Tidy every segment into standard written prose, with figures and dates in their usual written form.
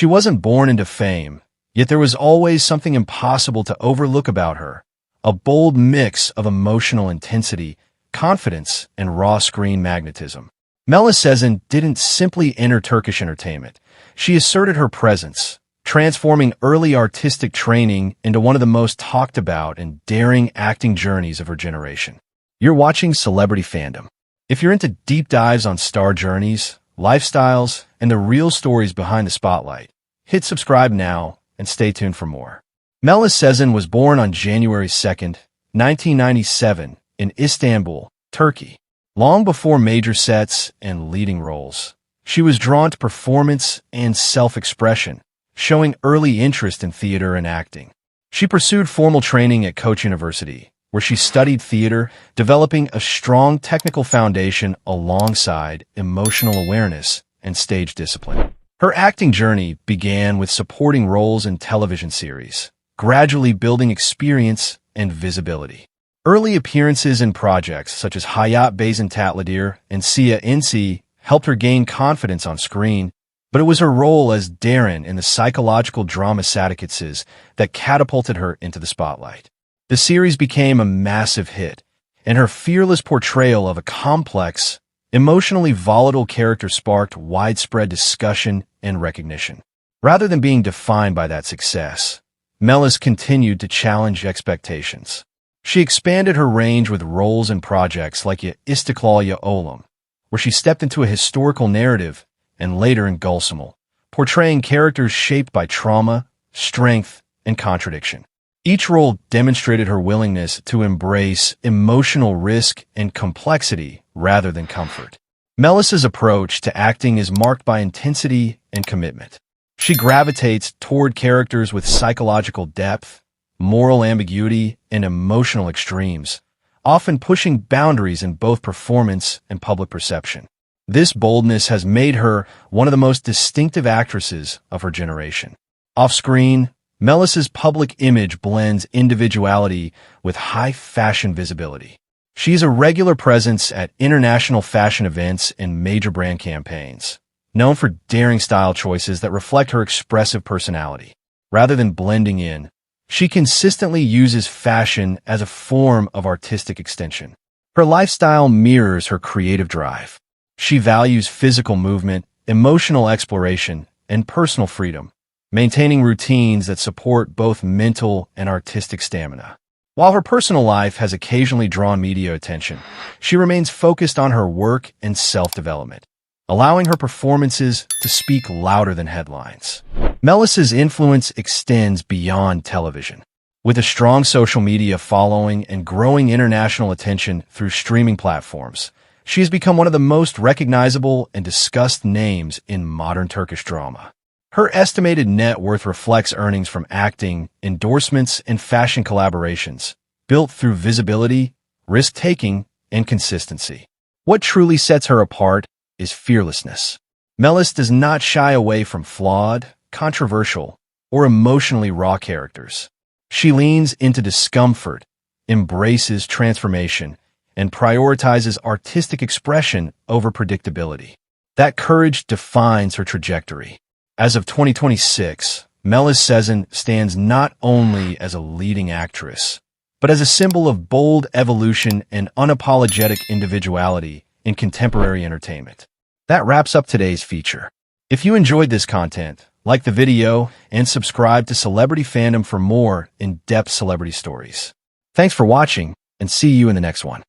She wasn't born into fame, yet there was always something impossible to overlook about her, a bold mix of emotional intensity, confidence, and raw screen magnetism. Melis Sezen didn't simply enter Turkish entertainment. She asserted her presence, transforming early artistic training into one of the most talked about and daring acting journeys of her generation. You're watching Celebrity Fandom. If you're into deep dives on star journeys, lifestyles, and the real stories behind the spotlight, hit subscribe now and stay tuned for more. Melis Sezen was born on January 2nd, 1997, in Istanbul, Turkey. Long before major sets and leading roles, she was drawn to performance and self-expression, showing early interest in theater and acting. She pursued formal training at Koç University, where she studied theater, developing a strong technical foundation alongside emotional awareness and stage discipline. Her acting journey began with supporting roles in television series, gradually building experience and visibility. Early appearances in projects such as Hayat Tatlıdır and Sia Insi helped her gain confidence on screen, but it was her role as Derin in the psychological drama Sadakatsiz that catapulted her into the spotlight. The series became a massive hit, and her fearless portrayal of a complex, emotionally volatile character sparked widespread discussion and recognition. Rather than being defined by that success, Melis continued to challenge expectations. She expanded her range with roles in projects like Ya İstiklal Ya Oğlum, where she stepped into a historical narrative, and later in Gülsüm'ü, portraying characters shaped by trauma, strength, and contradiction. Each role demonstrated her willingness to embrace emotional risk and complexity rather than comfort. Melis's approach to acting is marked by intensity and commitment. She gravitates toward characters with psychological depth, moral ambiguity, and emotional extremes, often pushing boundaries in both performance and public perception. This boldness has made her one of the most distinctive actresses of her generation. Off-screen, Melis's public image blends individuality with high fashion visibility. She's a regular presence at international fashion events and major brand campaigns, known for daring style choices that reflect her expressive personality. Rather than blending in, she consistently uses fashion as a form of artistic extension. Her lifestyle mirrors her creative drive. She values physical movement, emotional exploration, and personal freedom, maintaining routines that support both mental and artistic stamina. While her personal life has occasionally drawn media attention, she remains focused on her work and self-development, allowing her performances to speak louder than headlines. Melis's influence extends beyond television. With a strong social media following and growing international attention through streaming platforms, she has become one of the most recognizable and discussed names in modern Turkish drama. Her estimated net worth reflects earnings from acting, endorsements, and fashion collaborations, built through visibility, risk-taking, and consistency. What truly sets her apart is fearlessness. Melis does not shy away from flawed, controversial, or emotionally raw characters. She leans into discomfort, embraces transformation, and prioritizes artistic expression over predictability. That courage defines her trajectory. As of 2026, Melis Sezen stands not only as a leading actress, but as a symbol of bold evolution and unapologetic individuality in contemporary entertainment. That wraps up today's feature. If you enjoyed this content, like the video and subscribe to Celebrity Fandom for more in-depth celebrity stories. Thanks for watching, and see you in the next one.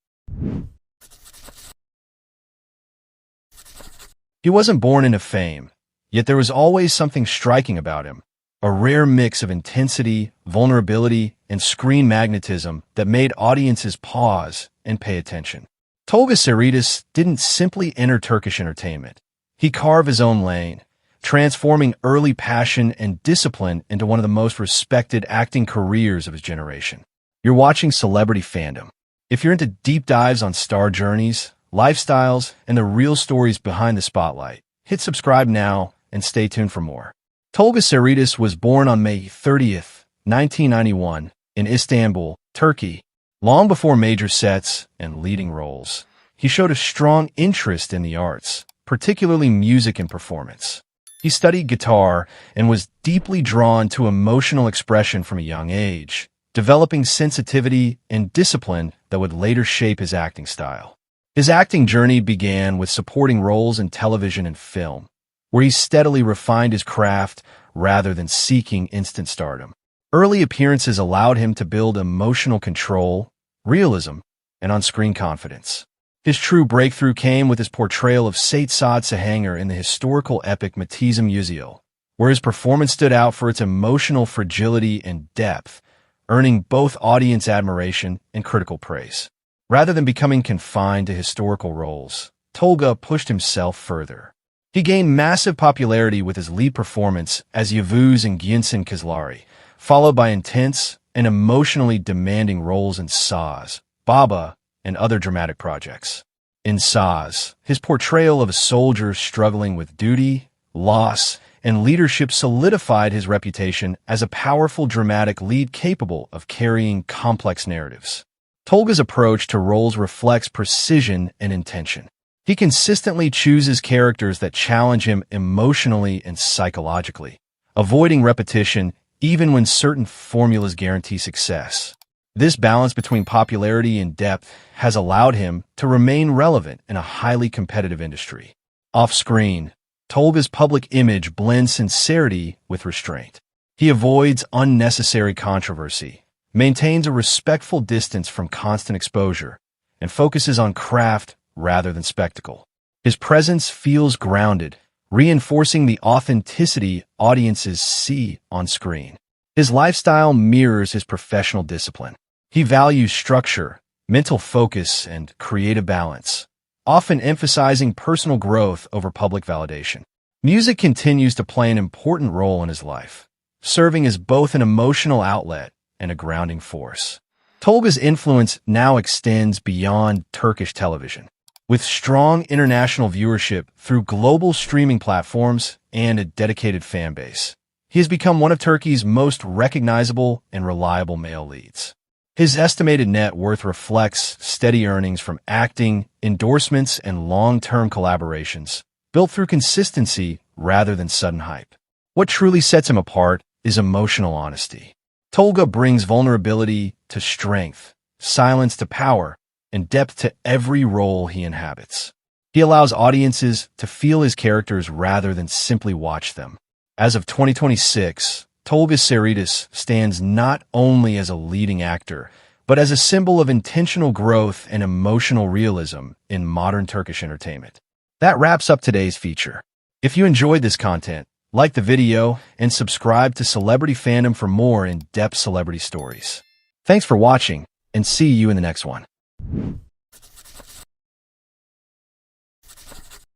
He wasn't born into fame, yet there was always something striking about him, a rare mix of intensity, vulnerability, and screen magnetism that made audiences pause and pay attention. Tolga Sarıtaş didn't simply enter Turkish entertainment. He carved his own lane, transforming early passion and discipline into one of the most respected acting careers of his generation. You're watching Celebrity Fandom. If you're into deep dives on star journeys, lifestyles, and the real stories behind the spotlight, hit subscribe now and stay tuned for more. Tolga Sarıtaş was born on May 30th, 1991, in Istanbul, Turkey. Long before major sets and leading roles, he showed a strong interest in the arts, particularly music and performance. He studied guitar and was deeply drawn to emotional expression from a young age, developing sensitivity and discipline that would later shape his acting style. His acting journey began with supporting roles in television and film, where he steadily refined his craft rather than seeking instant stardom. Early appearances allowed him to build emotional control, realism, and on-screen confidence. His true breakthrough came with his portrayal of Sadakatsiz in the historical epic Matizim Yüzyıl, where his performance stood out for its emotional fragility and depth, earning both audience admiration and critical praise. Rather than becoming confined to historical roles, Tolga pushed himself further. He gained massive popularity with his lead performance as Yavuz in Günsin Kızları, followed by intense and emotionally demanding roles in Saz, Baba, and other dramatic projects. In Saz, his portrayal of a soldier struggling with duty, loss, and leadership solidified his reputation as a powerful dramatic lead capable of carrying complex narratives. Tolga's approach to roles reflects precision and intention. He consistently chooses characters that challenge him emotionally and psychologically, avoiding repetition even when certain formulas guarantee success. This balance between popularity and depth has allowed him to remain relevant in a highly competitive industry. Off-screen, Tolga's public image blends sincerity with restraint. He avoids unnecessary controversy, maintains a respectful distance from constant exposure, and focuses on craft rather than spectacle. His presence feels grounded, reinforcing the authenticity audiences see on screen. His lifestyle mirrors his professional discipline. He values structure, mental focus, and creative balance, often emphasizing personal growth over public validation. Music continues to play an important role in his life, serving as both an emotional outlet and a grounding force. Tolga's influence now extends beyond Turkish television. With strong international viewership through global streaming platforms and a dedicated fan base, he has become one of Turkey's most recognizable and reliable male leads. His estimated net worth reflects steady earnings from acting, endorsements, and long-term collaborations, built through consistency rather than sudden hype. What truly sets him apart is emotional honesty. Tolga brings vulnerability to strength, silence to power, and depth to every role he inhabits. He allows audiences to feel his characters rather than simply watch them. As of 2026, Tolga Sarıtaş stands not only as a leading actor, but as a symbol of intentional growth and emotional realism in modern Turkish entertainment. That wraps up today's feature. If you enjoyed this content, like the video and subscribe to Celebrity Fandom for more in-depth celebrity stories. Thanks for watching, and see you in the next one.